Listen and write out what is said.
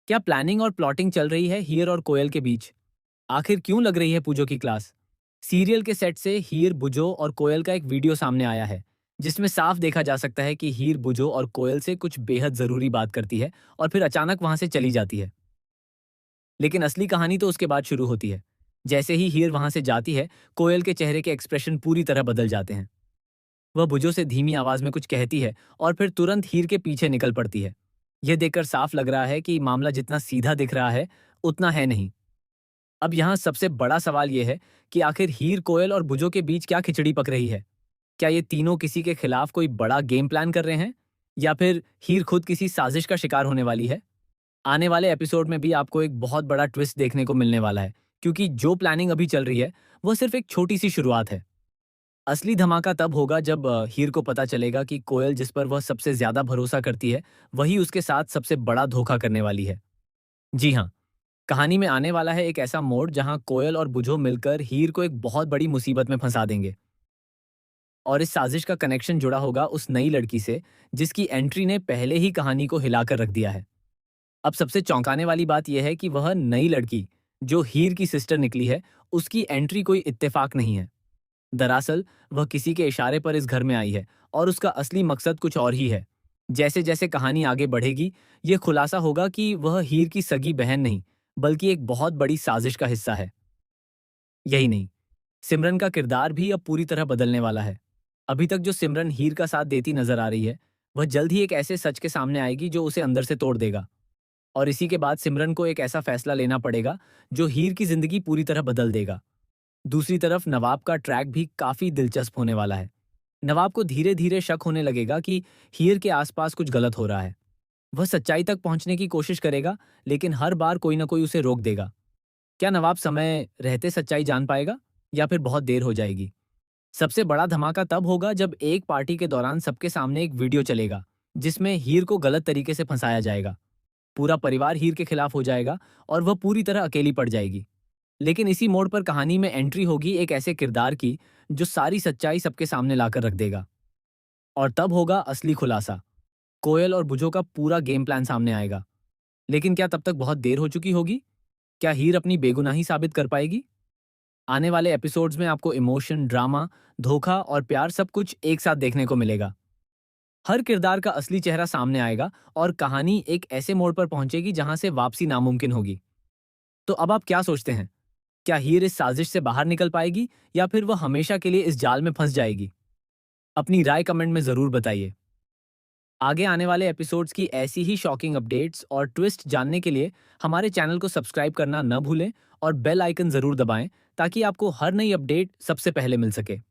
क्या प्लानिंग और प्लॉटिंग चल रही है हीर और कोयल के बीच? आखिर क्यों लग रही है पूजो की क्लास? सीरियल के सेट से हीर, बुजो और कोयल का एक वीडियो सामने आया है, जिसमें साफ देखा जा सकता है कि हीर बुजो और कोयल से कुछ बेहद जरूरी बात करती है और फिर अचानक वहां से चली जाती है। लेकिन असली कहानी तो उसके बाद शुरू होती है। जैसे ही हीर वहां से जाती है, कोयल के चेहरे के एक्सप्रेशन पूरी तरह बदल जाते हैं। वह बुजो से धीमी आवाज में कुछ कहती है और फिर तुरंत हीर के पीछे निकल पड़ती है। यह देखकर साफ लग रहा है कि मामला जितना सीधा दिख रहा है, उतना है नहीं। अब यहाँ सबसे बड़ा सवाल यह है कि आखिर हीर, कोयल और बुजो के बीच क्या खिचड़ी पक रही है? क्या ये तीनों किसी के खिलाफ कोई बड़ा गेम प्लान कर रहे हैं? या फिर हीर खुद किसी साजिश का शिकार होने वाली है? आने वाले एपिसोड में भी आपको एक बहुत बड़ा ट्विस्ट देखने को मिलने वाला है, क्योंकि जो प्लानिंग अभी चल रही है, वह सिर्फ एक छोटी सी शुरुआत है। असली धमाका तब होगा जब हीर को पता चलेगा कि कोयल, जिस पर वह सबसे ज्यादा भरोसा करती है, वही उसके साथ सबसे बड़ा धोखा करने वाली है। जी हाँ, कहानी में आने वाला है एक ऐसा मोड़ जहां कोयल और बुझो मिलकर हीर को एक बहुत बड़ी मुसीबत में फंसा देंगे। और इस साजिश का कनेक्शन जुड़ा होगा उस नई लड़की से, जिसकी एंट्री ने पहले ही कहानी को हिलाकर रख दिया है। अब सबसे चौंकाने वाली बात यह है कि वह नई लड़की, जो हीर की सिस्टर निकली है, उसकी एंट्री कोई इत्तेफाक नहीं है। दरअसल वह किसी के इशारे पर इस घर में आई है और उसका असली मकसद कुछ और ही है। जैसे जैसे कहानी आगे बढ़ेगी, ये खुलासा होगा कि वह हीर की सगी बहन नहीं, बल्कि एक बहुत बड़ी साजिश का हिस्सा है। यही नहीं, सिमरन का किरदार भी अब पूरी तरह बदलने वाला है। अभी तक जो सिमरन हीर का साथ देती नजर आ रही है, वह जल्द ही एक ऐसे सच के सामने आएगी जो उसे अंदर से तोड़ देगा। और इसी के बाद सिमरन को एक ऐसा फैसला लेना पड़ेगा जो हीर की जिंदगी पूरी तरह बदल देगा। दूसरी तरफ नवाब का ट्रैक भी काफी दिलचस्प होने वाला है। नवाब को धीरे धीरे शक होने लगेगा कि हीर के आसपास कुछ गलत हो रहा है। वह सच्चाई तक पहुंचने की कोशिश करेगा, लेकिन हर बार कोई ना कोई उसे रोक देगा। क्या नवाब समय रहते सच्चाई जान पाएगा, या फिर बहुत देर हो जाएगी? सबसे बड़ा धमाका तब होगा जब एक पार्टी के दौरान सबके सामने एक वीडियो चलेगा, जिसमें हीर को गलत तरीके से फंसाया जाएगा। पूरा परिवार हीर के खिलाफ हो जाएगा और वह पूरी तरह अकेली पड़ जाएगी। लेकिन इसी मोड़ पर कहानी में एंट्री होगी एक ऐसे किरदार की, जो सारी सच्चाई सबके सामने लाकर रख देगा। और तब होगा असली खुलासा। कोयल और बुझो का पूरा गेम प्लान सामने आएगा। लेकिन क्या तब तक बहुत देर हो चुकी होगी? क्या हीर अपनी बेगुनाही साबित कर पाएगी? आने वाले एपिसोड्स में आपको इमोशन, ड्रामा, धोखा और प्यार सब कुछ एक साथ देखने को मिलेगा। हर किरदार का असली चेहरा सामने आएगा और कहानी एक ऐसे मोड़ पर पहुंचेगी जहां से वापसी नामुमकिन होगी। तो अब आप क्या सोचते हैं? क्या हीर इस साजिश से बाहर निकल पाएगी, या फिर वह हमेशा के लिए इस जाल में फंस जाएगी? अपनी राय कमेंट में जरूर बताइए। आगे आने वाले एपिसोड्स की ऐसी ही शॉकिंग अपडेट्स और ट्विस्ट जानने के लिए हमारे चैनल को सब्सक्राइब करना न भूलें और बेल आइकन जरूर दबाएं, ताकि आपको हर नई अपडेट सबसे पहले मिल सके।